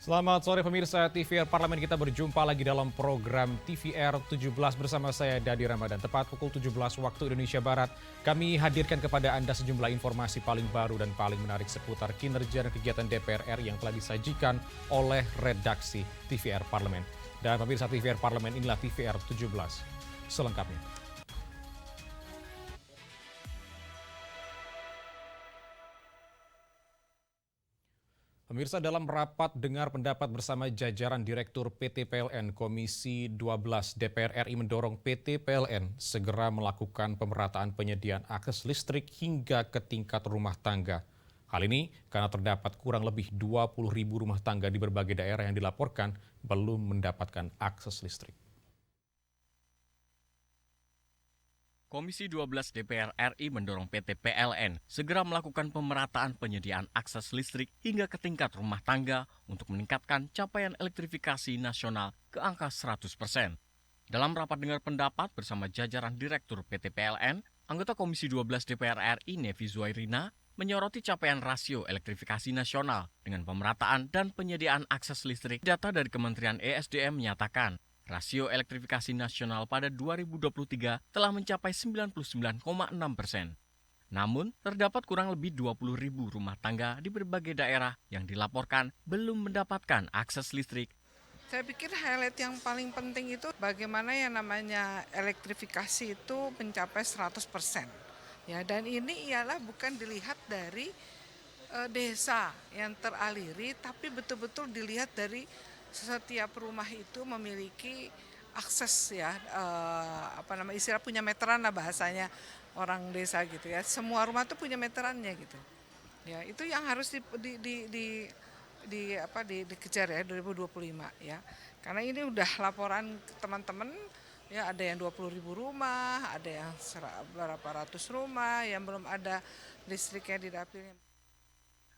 Selamat sore pemirsa TVR Parlemen, kita berjumpa lagi dalam program TVR 17 bersama saya Dadi Ramadan. Tepat pukul 17 waktu Indonesia Barat, kami hadirkan kepada Anda sejumlah informasi paling baru dan paling menarik seputar kinerja dan kegiatan DPR RI yang telah disajikan oleh redaksi TVR Parlemen. Dan pemirsa TVR Parlemen, inilah TVR 17 selengkapnya. Pemirsa, dalam rapat dengar pendapat bersama jajaran Direktur PT PLN, Komisi 12 DPR RI mendorong PT PLN segera melakukan pemerataan penyediaan akses listrik hingga ke tingkat rumah tangga. Hal ini karena terdapat kurang lebih 20.000 rumah tangga di berbagai daerah yang dilaporkan belum mendapatkan akses listrik. Komisi 12 DPR RI mendorong PT PLN segera melakukan pemerataan penyediaan akses listrik hingga ke tingkat rumah tangga untuk meningkatkan capaian elektrifikasi nasional ke angka 100%. Dalam rapat dengar pendapat bersama jajaran Direktur PT PLN, anggota Komisi 12 DPR RI Nevi Zuairina menyoroti capaian rasio elektrifikasi nasional dengan pemerataan dan penyediaan akses listrik. Data dari Kementerian ESDM menyatakan, rasio elektrifikasi nasional pada 2023 telah mencapai 99,6%. Namun, terdapat kurang lebih 20.000 rumah tangga di berbagai daerah yang dilaporkan belum mendapatkan akses listrik. Saya pikir highlight yang paling penting itu bagaimana yang namanya elektrifikasi itu mencapai 100%. Ya, dan ini ialah bukan dilihat dari desa yang teraliri, tapi betul-betul dilihat dari setiap rumah itu memiliki akses ya, istilah punya meteran lah bahasanya orang desa gitu ya. Semua rumah tuh punya meterannya gitu. Ya, itu yang harus dikejar ya 2025 ya. Karena ini udah laporan teman-teman ya, ada yang 20.000 rumah, ada yang berapa ratus rumah yang belum ada listriknya di dapilnya.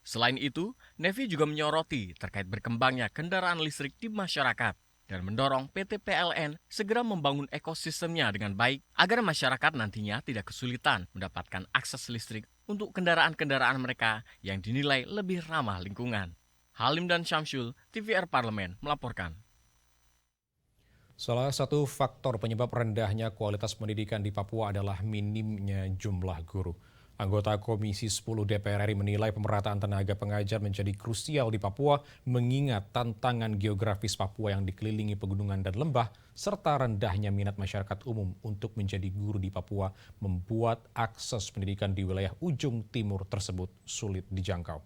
Selain itu, Nevi juga menyoroti terkait berkembangnya kendaraan listrik di masyarakat dan mendorong PT PLN segera membangun ekosistemnya dengan baik agar masyarakat nantinya tidak kesulitan mendapatkan akses listrik untuk kendaraan-kendaraan mereka yang dinilai lebih ramah lingkungan. Halim dan Syamsul, TVR Parlemen melaporkan. Salah satu faktor penyebab rendahnya kualitas pendidikan di Papua adalah minimnya jumlah guru. Anggota Komisi 10 DPR RI menilai pemerataan tenaga pengajar menjadi krusial di Papua mengingat tantangan geografis Papua yang dikelilingi pegunungan dan lembah serta rendahnya minat masyarakat umum untuk menjadi guru di Papua membuat akses pendidikan di wilayah ujung timur tersebut sulit dijangkau.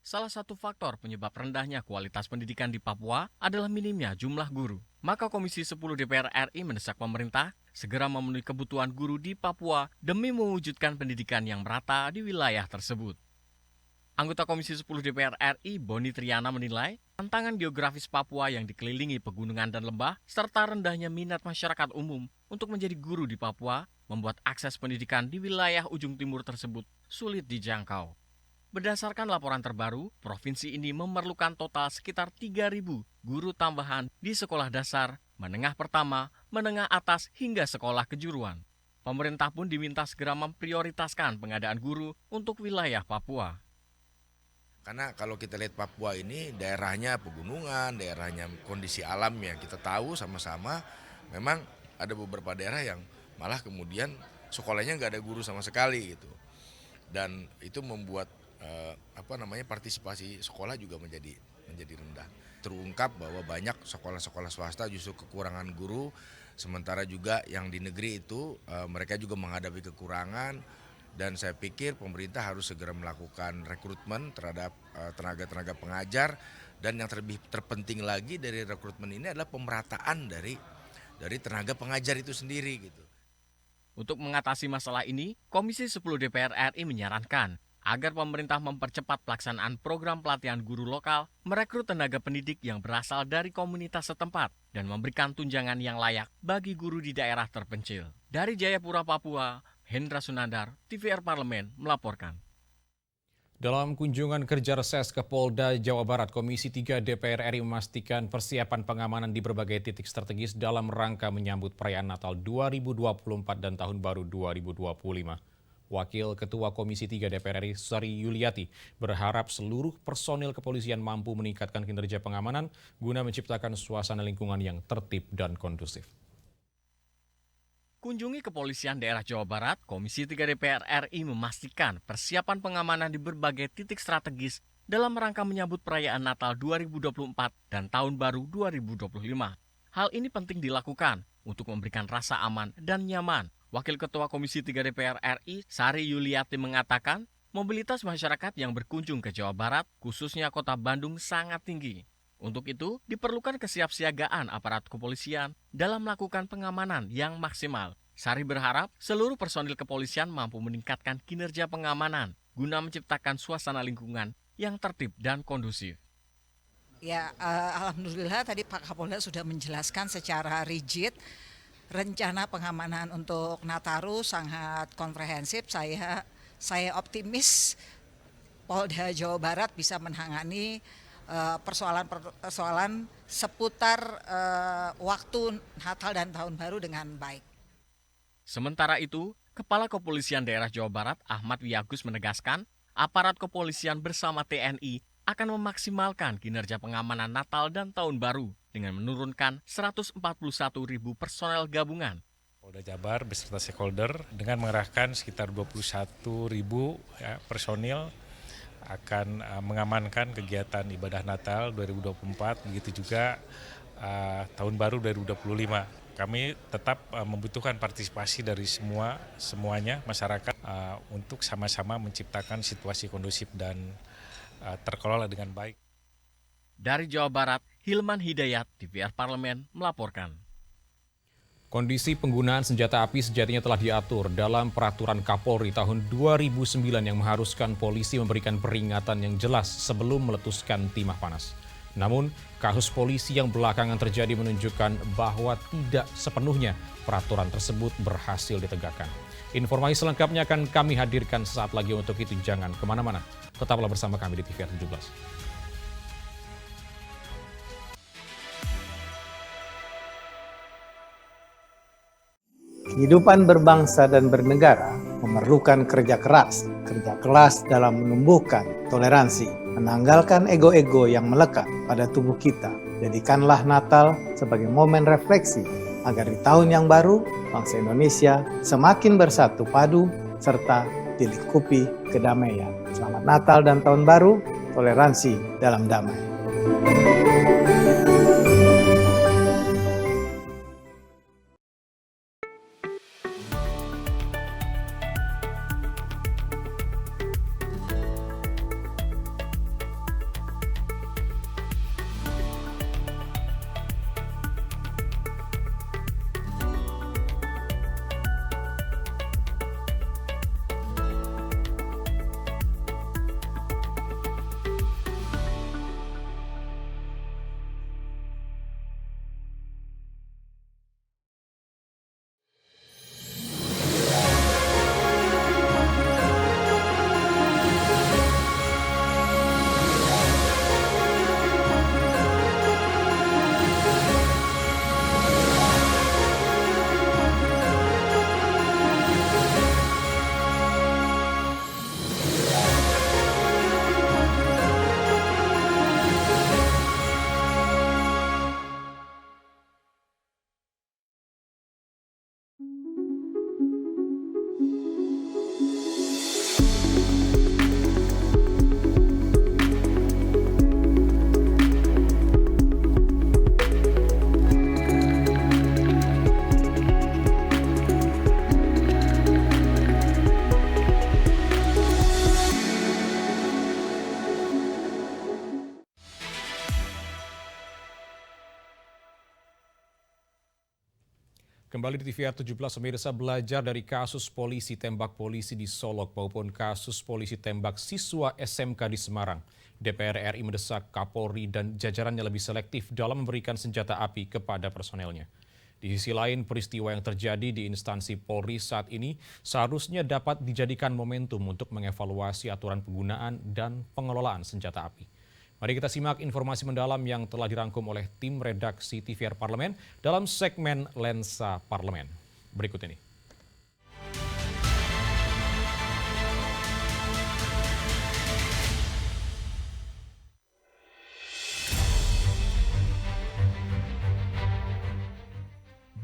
Salah satu faktor penyebab rendahnya kualitas pendidikan di Papua adalah minimnya jumlah guru. Maka Komisi 10 DPR RI mendesak pemerintah segera memenuhi kebutuhan guru di Papua demi mewujudkan pendidikan yang merata di wilayah tersebut. Anggota Komisi 10 DPR RI Boni Triana menilai tantangan geografis Papua yang dikelilingi pegunungan dan lembah serta rendahnya minat masyarakat umum untuk menjadi guru di Papua membuat akses pendidikan di wilayah ujung timur tersebut sulit dijangkau. Berdasarkan laporan terbaru, provinsi ini memerlukan total sekitar 3.000 guru tambahan di sekolah dasar, menengah pertama, menengah atas hingga sekolah kejuruan. Pemerintah pun diminta segera memprioritaskan pengadaan guru untuk wilayah Papua. Karena kalau kita lihat Papua ini daerahnya pegunungan, daerahnya kondisi alam yang kita tahu sama-sama, memang ada beberapa daerah yang malah kemudian sekolahnya nggak ada guru sama sekali gitu. Dan itu membuat partisipasi sekolah juga menjadi rendah. Terungkap bahwa banyak sekolah-sekolah swasta justru kekurangan guru, sementara juga yang di negeri itu mereka juga menghadapi kekurangan, dan saya pikir pemerintah harus segera melakukan rekrutmen terhadap tenaga-tenaga pengajar, dan yang terpenting lagi dari rekrutmen ini adalah pemerataan dari tenaga pengajar itu sendiri gitu. Untuk mengatasi masalah ini, Komisi 10 DPR RI menyarankan agar pemerintah mempercepat pelaksanaan program pelatihan guru lokal, merekrut tenaga pendidik yang berasal dari komunitas setempat, dan memberikan tunjangan yang layak bagi guru di daerah terpencil. Dari Jayapura, Papua, Hendra Sunandar, TVR Parlemen melaporkan. Dalam kunjungan kerja reses ke Polda Jawa Barat, Komisi 3 DPR RI memastikan persiapan pengamanan di berbagai titik strategis dalam rangka menyambut perayaan Natal 2024 dan Tahun Baru 2025. Wakil Ketua Komisi 3 DPR RI Sari Yuliati berharap seluruh personil kepolisian mampu meningkatkan kinerja pengamanan guna menciptakan suasana lingkungan yang tertib dan kondusif. Kunjungi kepolisian daerah Jawa Barat, Komisi 3 DPR RI memastikan persiapan pengamanan di berbagai titik strategis dalam rangka menyambut perayaan Natal 2024 dan Tahun Baru 2025. Hal ini penting dilakukan untuk memberikan rasa aman dan nyaman. Wakil Ketua Komisi 3 DPR RI, Sari Yuliati mengatakan, mobilitas masyarakat yang berkunjung ke Jawa Barat, khususnya Kota Bandung, sangat tinggi. Untuk itu, diperlukan kesiapsiagaan aparat kepolisian dalam melakukan pengamanan yang maksimal. Sari berharap seluruh personil kepolisian mampu meningkatkan kinerja pengamanan guna menciptakan suasana lingkungan yang tertib dan kondusif. Ya, alhamdulillah tadi Pak Kapolda sudah menjelaskan secara rigid rencana pengamanan untuk Nataru sangat komprehensif. Saya optimis Polda Jawa Barat bisa menangani persoalan seputar waktu Natal dan Tahun Baru dengan baik. Sementara itu, Kepala Kepolisian Daerah Jawa Barat Ahmad Wiyagus menegaskan, aparat kepolisian bersama TNI akan memaksimalkan kinerja pengamanan Natal dan Tahun Baru dengan menurunkan 141.000 personel gabungan. Polda Jabar beserta stakeholder dengan mengerahkan sekitar 21.000 personil akan mengamankan kegiatan ibadah Natal 2024, begitu juga Tahun Baru 2025. Kami tetap membutuhkan partisipasi dari semuanya masyarakat untuk sama-sama menciptakan situasi kondusif dan terkelola dengan baik. Dari Jawa Barat, Hilman Hidayat, TVR Parlemen, melaporkan. Kondisi penggunaan senjata api sejatinya telah diatur dalam Peraturan Kapolri tahun 2009 yang mengharuskan polisi memberikan peringatan yang jelas sebelum meletuskan timah panas. Namun, kasus polisi yang belakangan terjadi menunjukkan bahwa tidak sepenuhnya peraturan tersebut berhasil ditegakkan. Informasi selengkapnya akan kami hadirkan sesaat lagi. Untuk itu jangan kemana-mana. Tetaplah bersama kami di TVR 17. Kehidupan berbangsa dan bernegara memerlukan kerja keras dalam menumbuhkan toleransi, menanggalkan ego-ego yang melekat pada tubuh kita. Jadikanlah Natal sebagai momen refleksi agar di tahun yang baru, bangsa Indonesia semakin bersatu padu serta dilingkupi kedamaian. Selamat Natal dan Tahun Baru, toleransi dalam damai. Kembali di TVR 17, pemirsa, belajar dari kasus polisi tembak polisi di Solok maupun kasus polisi tembak siswa SMK di Semarang. DPR RI mendesak Kapolri dan jajarannya lebih selektif dalam memberikan senjata api kepada personelnya. Di sisi lain, peristiwa yang terjadi di instansi Polri saat ini seharusnya dapat dijadikan momentum untuk mengevaluasi aturan penggunaan dan pengelolaan senjata api. Mari kita simak informasi mendalam yang telah dirangkum oleh tim redaksi TVR Parlemen dalam segmen Lensa Parlemen. Berikut ini.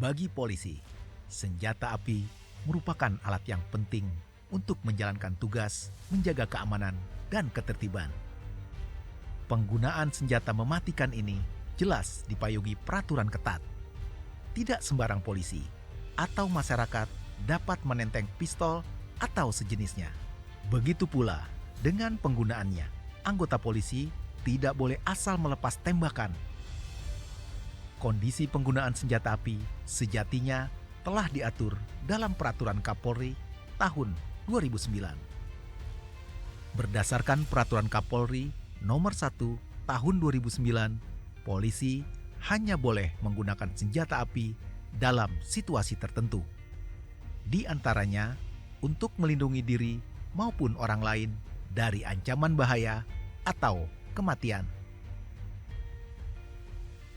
Bagi polisi, senjata api merupakan alat yang penting untuk menjalankan tugas menjaga keamanan dan ketertiban. Penggunaan senjata mematikan ini jelas dipayungi peraturan ketat. Tidak sembarang polisi atau masyarakat dapat menenteng pistol atau sejenisnya. Begitu pula dengan penggunaannya, anggota polisi tidak boleh asal melepas tembakan. Kondisi penggunaan senjata api sejatinya telah diatur dalam Peraturan Kapolri tahun 2009. Berdasarkan Peraturan Kapolri Nomor 1 Tahun 2009, polisi hanya boleh menggunakan senjata api dalam situasi tertentu. Di antaranya untuk melindungi diri maupun orang lain dari ancaman bahaya atau kematian.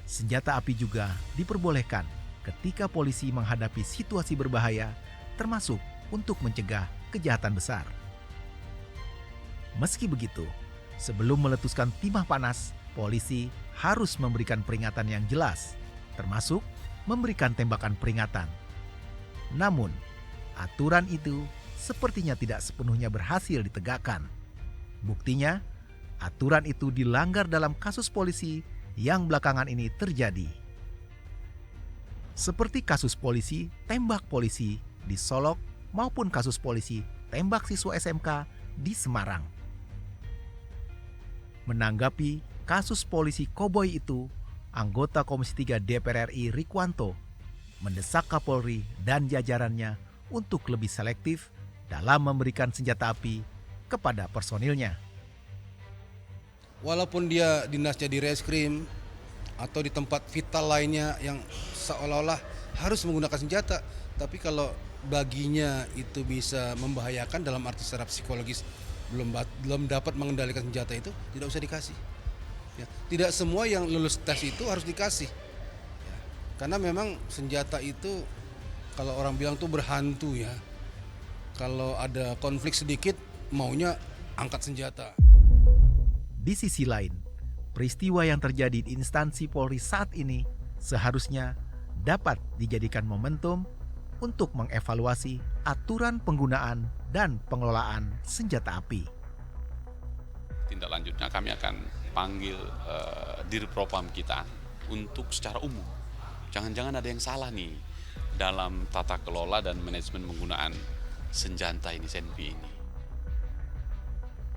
Senjata api juga diperbolehkan ketika polisi menghadapi situasi berbahaya, termasuk untuk mencegah kejahatan besar. Meski begitu, sebelum meletuskan timah panas, polisi harus memberikan peringatan yang jelas, termasuk memberikan tembakan peringatan. Namun, aturan itu sepertinya tidak sepenuhnya berhasil ditegakkan. Buktinya, aturan itu dilanggar dalam kasus polisi yang belakangan ini terjadi. Seperti kasus polisi tembak polisi di Solok maupun kasus polisi tembak siswa SMK di Semarang. Menanggapi kasus polisi koboi itu, anggota Komisi 3 DPR RI Rikwanto mendesak Kapolri dan jajarannya untuk lebih selektif dalam memberikan senjata api kepada personilnya. Walaupun dia dinasnya di reskrim atau di tempat vital lainnya yang seolah-olah harus menggunakan senjata, tapi kalau baginya itu bisa membahayakan dalam arti secara psikologis, belum dapat mengendalikan senjata itu, tidak usah dikasih. Ya, tidak semua yang lulus tes itu harus dikasih. Ya, karena memang senjata itu kalau orang bilang tuh berhantu ya. Kalau ada konflik sedikit maunya angkat senjata. Di sisi lain, peristiwa yang terjadi di instansi Polri saat ini seharusnya dapat dijadikan momentum untuk mengevaluasi aturan penggunaan dan pengelolaan senjata api. Tindak lanjutnya kami akan panggil Dirpropam kita untuk secara umum. Jangan-jangan ada yang salah nih dalam tata kelola dan manajemen penggunaan senjata ini, SENPI ini.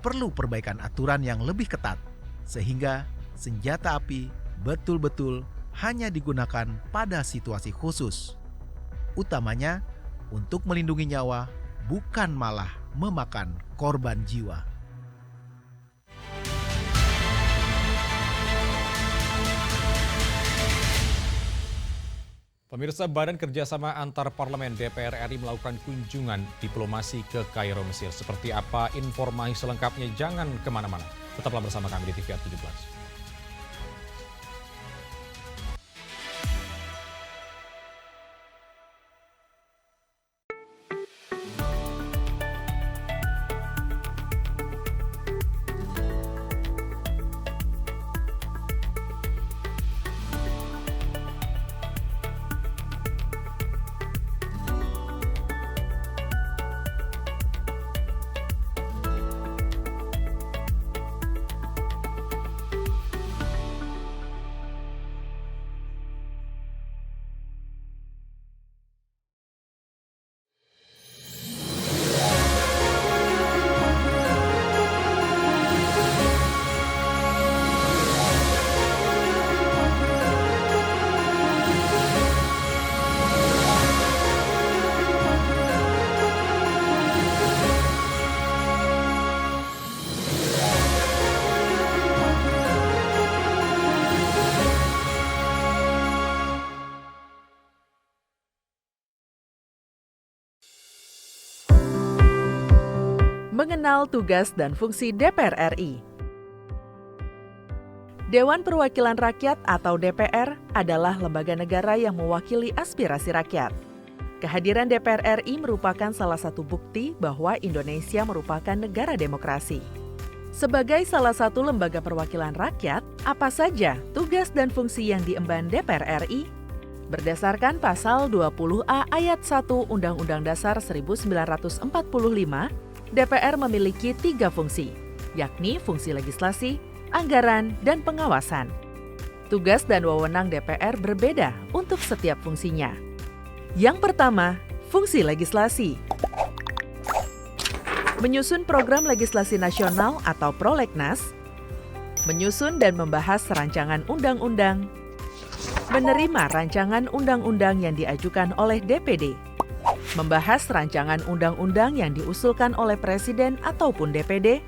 Perlu perbaikan aturan yang lebih ketat, sehingga senjata api betul-betul hanya digunakan pada situasi khusus. Utamanya untuk melindungi nyawa, bukan malah memakan korban jiwa. Pemirsa, Badan Kerjasama Antar Parlemen DPR RI melakukan kunjungan diplomasi ke Kairo, Mesir. Seperti apa informasi selengkapnya? Jangan kemana-mana. Tetaplah bersama kami di TVR 17. Mengenal tugas dan fungsi DPR RI. Dewan Perwakilan Rakyat atau DPR adalah lembaga negara yang mewakili aspirasi rakyat. Kehadiran DPR RI merupakan salah satu bukti bahwa Indonesia merupakan negara demokrasi. Sebagai salah satu lembaga perwakilan rakyat, apa saja tugas dan fungsi yang diemban DPR RI? Berdasarkan pasal 20A ayat 1 Undang-Undang Dasar 1945, DPR memiliki 3 fungsi, yakni fungsi legislasi, anggaran, dan pengawasan. Tugas dan wewenang DPR berbeda untuk setiap fungsinya. Yang pertama, fungsi legislasi. Menyusun program legislasi nasional atau prolegnas, menyusun dan membahas rancangan undang-undang, menerima rancangan undang-undang yang diajukan oleh DPD, membahas rancangan undang-undang yang diusulkan oleh Presiden ataupun DPD,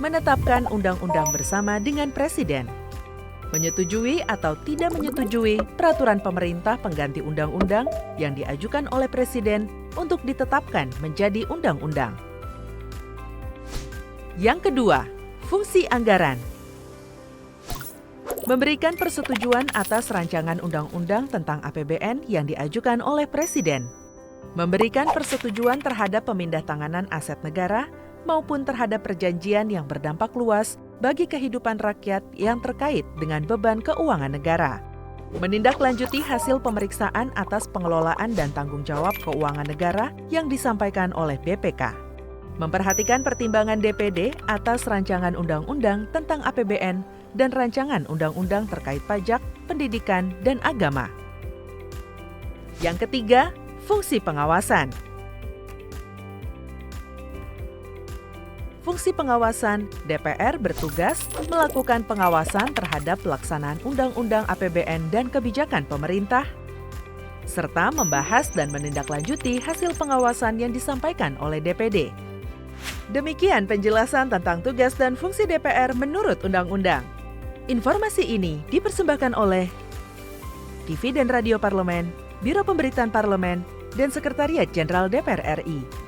menetapkan undang-undang bersama dengan Presiden, menyetujui atau tidak menyetujui peraturan pemerintah pengganti undang-undang yang diajukan oleh Presiden untuk ditetapkan menjadi undang-undang. Yang kedua, fungsi anggaran. Memberikan persetujuan atas rancangan undang-undang tentang APBN yang diajukan oleh Presiden. Memberikan persetujuan terhadap pemindahantanganan aset negara maupun terhadap perjanjian yang berdampak luas bagi kehidupan rakyat yang terkait dengan beban keuangan negara. Menindaklanjuti hasil pemeriksaan atas pengelolaan dan tanggung jawab keuangan negara yang disampaikan oleh BPK. Memperhatikan pertimbangan DPD atas rancangan undang-undang tentang APBN dan rancangan undang-undang terkait pajak, pendidikan, dan agama. Yang ketiga, fungsi pengawasan. Fungsi pengawasan, DPR bertugas melakukan pengawasan terhadap pelaksanaan undang-undang APBN dan kebijakan pemerintah, serta membahas dan menindaklanjuti hasil pengawasan yang disampaikan oleh DPD. Demikian penjelasan tentang tugas dan fungsi DPR menurut undang-undang. Informasi ini dipersembahkan oleh TV dan Radio Parlemen, Biro Pemberitaan Parlemen, dan Sekretariat Jenderal DPR RI.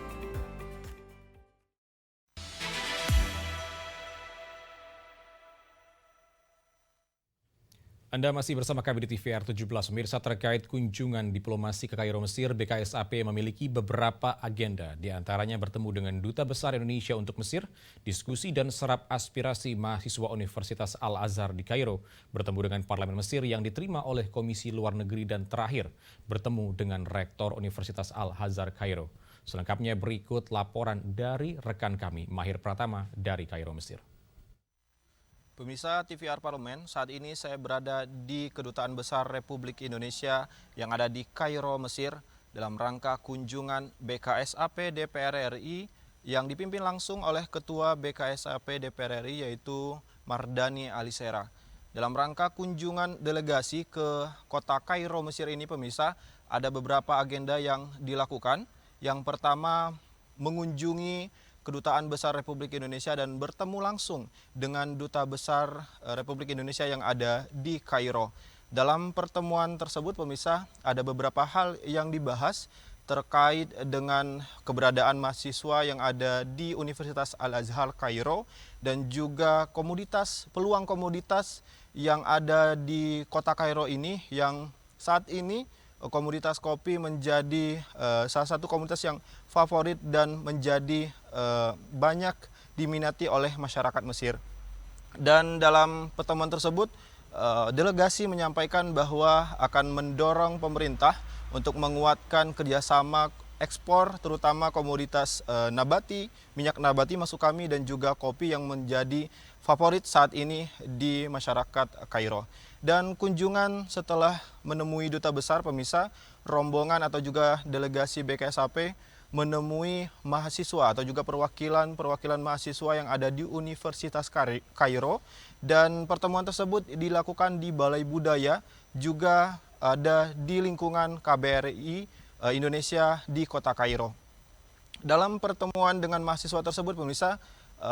Anda masih bersama kami di TVR 17. Pemirsa, terkait kunjungan diplomasi ke Kairo, Mesir, BKSAP memiliki beberapa agenda. Di antaranya bertemu dengan Duta Besar Indonesia untuk Mesir, diskusi dan serap aspirasi mahasiswa Universitas Al-Azhar di Kairo, bertemu dengan Parlemen Mesir yang diterima oleh Komisi Luar Negeri, dan terakhir bertemu dengan Rektor Universitas Al-Azhar Kairo. Selengkapnya berikut laporan dari rekan kami, Mahir Pratama dari Kairo, Mesir. Pemirsa TVR Parlemen, saat ini saya berada di Kedutaan Besar Republik Indonesia yang ada di Kairo, Mesir, dalam rangka kunjungan BKSAP DPR RI yang dipimpin langsung oleh Ketua BKSAP DPR RI yaitu Mardani Alisera. Dalam rangka kunjungan delegasi ke kota Kairo, Mesir ini, pemirsa, ada beberapa agenda yang dilakukan. Yang pertama, mengunjungi Kedutaan Besar Republik Indonesia dan bertemu langsung dengan Duta Besar Republik Indonesia yang ada di Kairo. Dalam pertemuan tersebut, pemirsa, ada beberapa hal yang dibahas terkait dengan keberadaan mahasiswa yang ada di Universitas Al-Azhar Kairo dan juga peluang komoditas yang ada di kota Kairo ini, yang saat ini komoditas kopi menjadi salah satu komoditas yang favorit dan menjadi banyak diminati oleh masyarakat Mesir. Dan dalam pertemuan tersebut, delegasi menyampaikan bahwa akan mendorong pemerintah untuk menguatkan kerjasama ekspor, terutama komoditas nabati, minyak nabati maksud kami, dan juga kopi yang menjadi favorit saat ini di masyarakat Kairo. Dan kunjungan setelah menemui Duta Besar, pemirsa, rombongan atau juga delegasi BKSAP menemui mahasiswa atau juga perwakilan mahasiswa yang ada di Universitas Kairo, dan pertemuan tersebut dilakukan di Balai Budaya, juga ada di lingkungan KBRI Indonesia di kota Kairo. Dalam pertemuan dengan mahasiswa tersebut, pemirsa,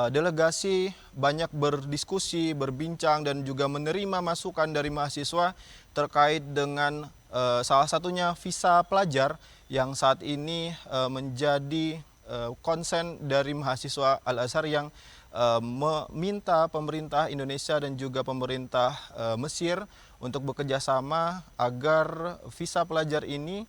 delegasi banyak berdiskusi, berbincang, dan juga menerima masukan dari mahasiswa terkait dengan salah satunya visa pelajar yang saat ini menjadi konsen dari mahasiswa Al-Azhar yang meminta pemerintah Indonesia dan juga pemerintah Mesir untuk bekerja sama agar visa pelajar ini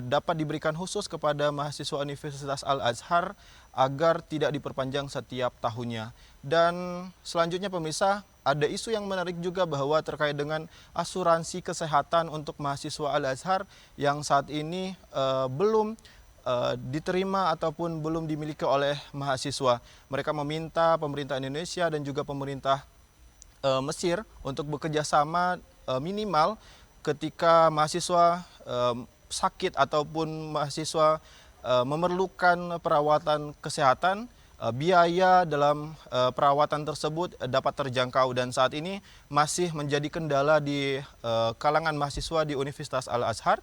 dapat diberikan khusus kepada mahasiswa Universitas Al-Azhar agar tidak diperpanjang setiap tahunnya. Dan selanjutnya pemirsa, ada isu yang menarik juga bahwa terkait dengan asuransi kesehatan untuk mahasiswa Al-Azhar yang saat ini belum diterima ataupun belum dimiliki oleh mahasiswa. Mereka meminta pemerintah Indonesia dan juga pemerintah Mesir untuk bekerja sama minimal ketika mahasiswa sakit ataupun mahasiswa memerlukan perawatan kesehatan, biaya dalam perawatan tersebut dapat terjangkau, dan saat ini masih menjadi kendala di kalangan mahasiswa di Universitas Al-Azhar,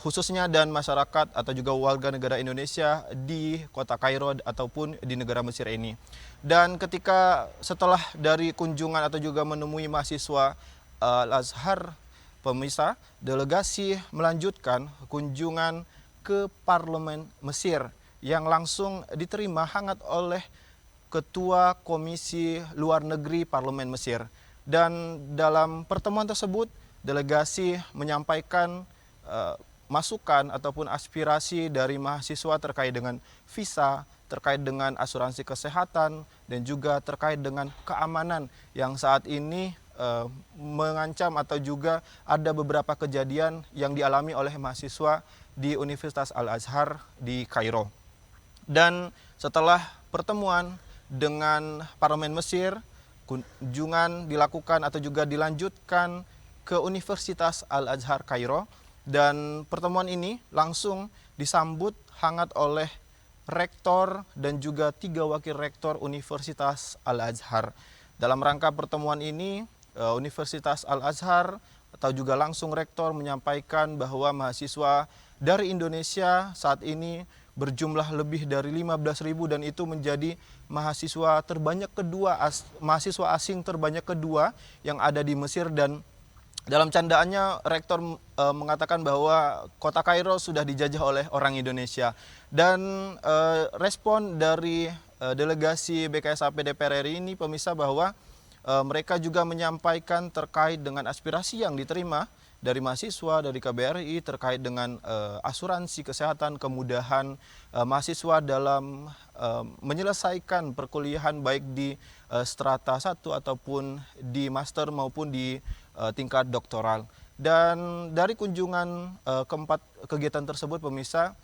khususnya dan masyarakat atau juga warga negara Indonesia di kota Kairo ataupun di negara Mesir ini. Dan ketika setelah dari kunjungan atau juga menemui mahasiswa Al-Azhar, pemirsa, delegasi melanjutkan kunjungan ke parlemen Mesir yang langsung diterima hangat oleh Ketua Komisi Luar Negeri Parlemen Mesir. Dan dalam pertemuan tersebut, delegasi menyampaikan masukan ataupun aspirasi dari mahasiswa terkait dengan visa, terkait dengan asuransi kesehatan, dan juga terkait dengan keamanan yang saat ini mengancam atau juga ada beberapa kejadian yang dialami oleh mahasiswa di Universitas Al-Azhar di Kairo. Dan setelah pertemuan dengan parlemen Mesir, kunjungan dilakukan atau juga dilanjutkan ke Universitas Al-Azhar Kairo, dan pertemuan ini langsung disambut hangat oleh rektor dan juga 3 wakil rektor Universitas Al-Azhar. Dalam rangka pertemuan ini, Universitas Al-Azhar atau juga langsung rektor menyampaikan bahwa mahasiswa dari Indonesia saat ini berjumlah lebih dari 15.000 dan itu menjadi mahasiswa terbanyak kedua, mahasiswa asing terbanyak kedua yang ada di Mesir. Dan dalam candaannya rektor mengatakan bahwa kota Kairo sudah dijajah oleh orang Indonesia. Dan respon dari delegasi BKSAP DPR RI ini pemirsa bahwa mereka juga menyampaikan terkait dengan aspirasi yang diterima dari mahasiswa, dari KBRI terkait dengan asuransi kesehatan, kemudahan mahasiswa dalam menyelesaikan perkuliahan baik di strata 1 ataupun di master maupun di tingkat doktoral. Dan dari kunjungan keempat kegiatan tersebut pemirsa,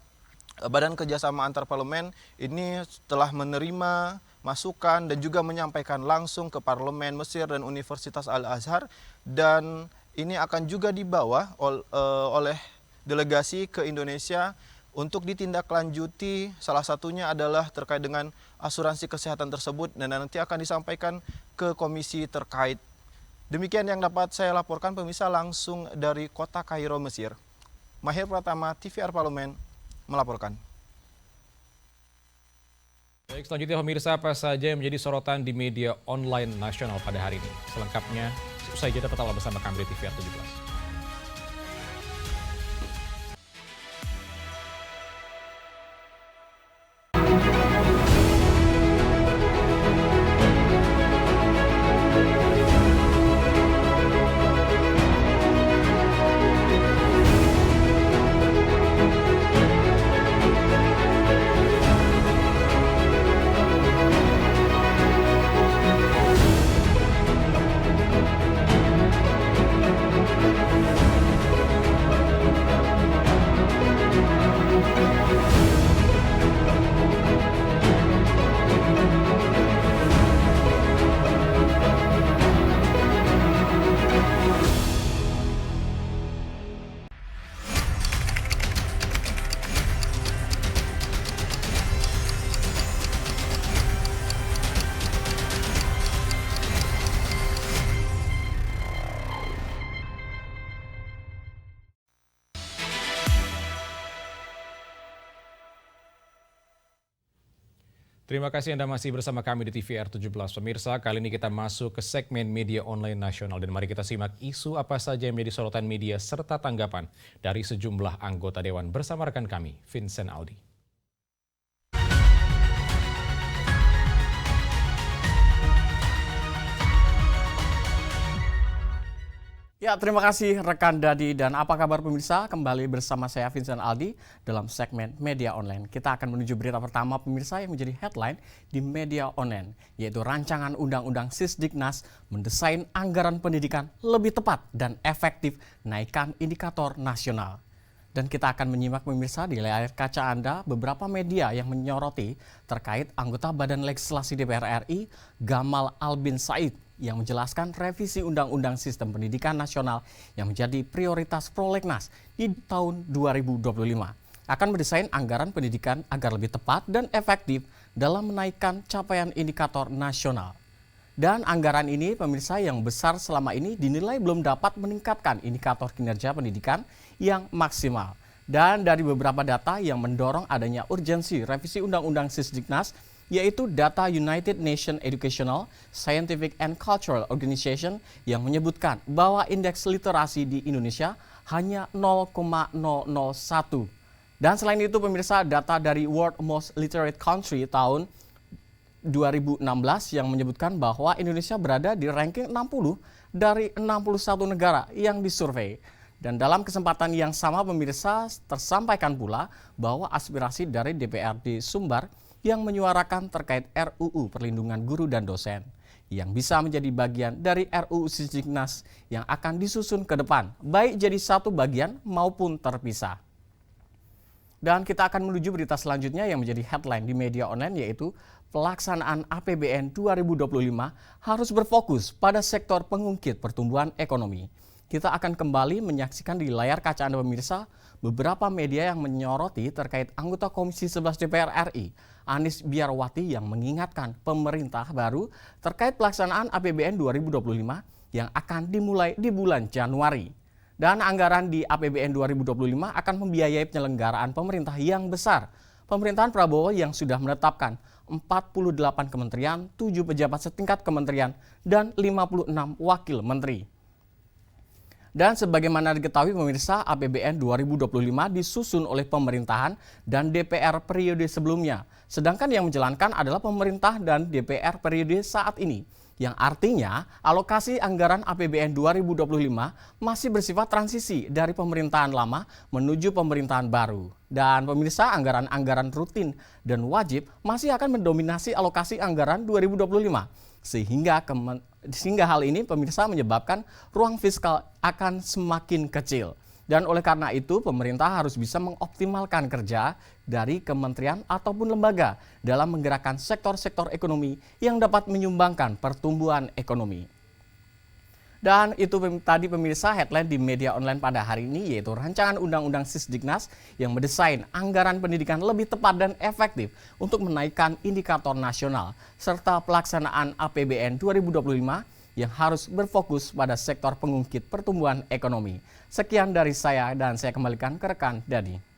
Badan Kerjasama Antar Parlemen ini telah menerima masukan dan juga menyampaikan langsung ke Parlemen Mesir dan Universitas Al-Azhar, dan ini akan juga dibawa oleh delegasi ke Indonesia untuk ditindaklanjuti. Salah satunya adalah terkait dengan asuransi kesehatan tersebut dan nanti akan disampaikan ke komisi terkait. Demikian yang dapat saya laporkan pemirsa langsung dari kota Kairo, Mesir. Mahir Pratama, TVR Parlemen, melaporkan. Baik, selanjutnya pemirsa, apa saja yang menjadi sorotan di media online nasional pada hari ini? Selengkapnya, usai jeda tetaplah bersama kami di TVR 17. Terima kasih Anda masih bersama kami di TVR 17. Pemirsa, kali ini kita masuk ke segmen media online nasional dan mari kita simak isu apa saja yang menjadi sorotan media serta tanggapan dari sejumlah anggota Dewan bersama rekan kami, Vincent Aldi. Ya, terima kasih rekan Dadi dan apa kabar pemirsa? Kembali bersama saya Vincent Aldi dalam segmen Media Online. Kita akan menuju berita pertama pemirsa yang menjadi headline di Media Online, yaitu rancangan Undang-Undang Sisdiknas mendesain anggaran pendidikan lebih tepat dan efektif naikkan indikator nasional. Dan kita akan menyimak pemirsa di layar kaca Anda beberapa media yang menyoroti terkait anggota Badan Legislasi DPR RI Gamal Albin Said yang menjelaskan revisi Undang-Undang Sistem Pendidikan Nasional yang menjadi prioritas prolegnas di tahun 2025 akan mendesain anggaran pendidikan agar lebih tepat dan efektif dalam menaikkan capaian indikator nasional. Dan anggaran ini pemirsa yang besar selama ini dinilai belum dapat meningkatkan indikator kinerja pendidikan yang maksimal. Dan dari beberapa data yang mendorong adanya urgensi revisi Undang-Undang Sisdiknas, yaitu data United Nations Educational, Scientific and Cultural Organization yang menyebutkan bahwa indeks literasi di Indonesia hanya 0,001. Dan selain itu pemirsa, data dari World Most Literate Country tahun 2016 yang menyebutkan bahwa Indonesia berada di ranking 60 dari 61 negara yang disurvei. Dan dalam kesempatan yang sama pemirsa tersampaikan pula bahwa aspirasi dari DPRD Sumbar yang menyuarakan terkait RUU Perlindungan Guru dan Dosen yang bisa menjadi bagian dari RUU Sisdiknas yang akan disusun ke depan, baik jadi satu bagian maupun terpisah. Dan kita akan menuju berita selanjutnya yang menjadi headline di Media Online, yaitu pelaksanaan APBN 2025 harus berfokus pada sektor pengungkit pertumbuhan ekonomi. Kita akan kembali menyaksikan di layar kaca Anda pemirsa beberapa media yang menyoroti terkait anggota Komisi 11 DPR RI, Anies Biarwati, yang mengingatkan pemerintah baru terkait pelaksanaan APBN 2025 yang akan dimulai di bulan Januari. Dan anggaran di APBN 2025 akan membiayai penyelenggaraan pemerintah yang besar. Pemerintahan Prabowo yang sudah menetapkan 48 kementerian, 7 pejabat setingkat kementerian, dan 56 wakil menteri. Dan sebagaimana diketahui pemirsa, APBN 2025 disusun oleh pemerintahan dan DPR periode sebelumnya. Sedangkan yang menjalankan adalah pemerintah dan DPR periode saat ini. Yang artinya alokasi anggaran APBN 2025 masih bersifat transisi dari pemerintahan lama menuju pemerintahan baru. Dan pemirsa, anggaran-anggaran rutin dan wajib masih akan mendominasi alokasi anggaran 2025. Sehingga hal ini pemirsa menyebabkan ruang fiskal akan semakin kecil. Dan oleh karena itu pemerintah harus bisa mengoptimalkan kerja dari kementerian ataupun lembaga dalam menggerakkan sektor-sektor ekonomi yang dapat menyumbangkan pertumbuhan ekonomi. Dan itu tadi pemirsa headline di Media Online pada hari ini, yaitu rancangan Undang-Undang Sisdiknas yang mendesain anggaran pendidikan lebih tepat dan efektif untuk menaikkan indikator nasional serta pelaksanaan APBN 2025 yang harus berfokus pada sektor pengungkit pertumbuhan ekonomi. Sekian dari saya dan saya kembalikan ke rekan Dadi.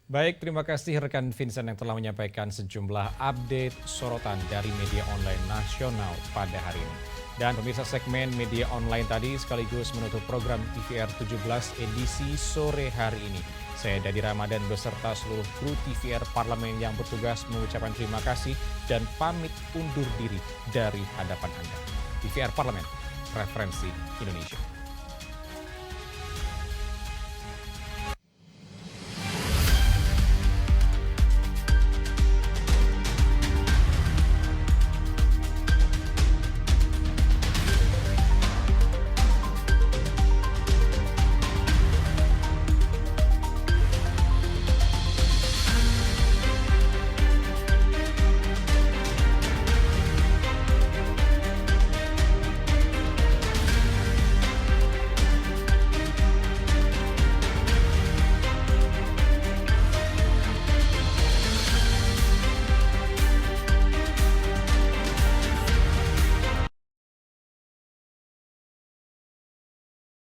Baik, terima kasih rekan Vincent yang telah menyampaikan sejumlah update sorotan dari media online nasional pada hari ini. Dan pemirsa, segmen media online tadi sekaligus menutup program TVR 17 edisi sore hari ini. Saya Dadi Ramadan beserta seluruh kru TVR Parlemen yang bertugas mengucapkan terima kasih dan pamit undur diri dari hadapan Anda. TVR Parlemen, referensi Indonesia.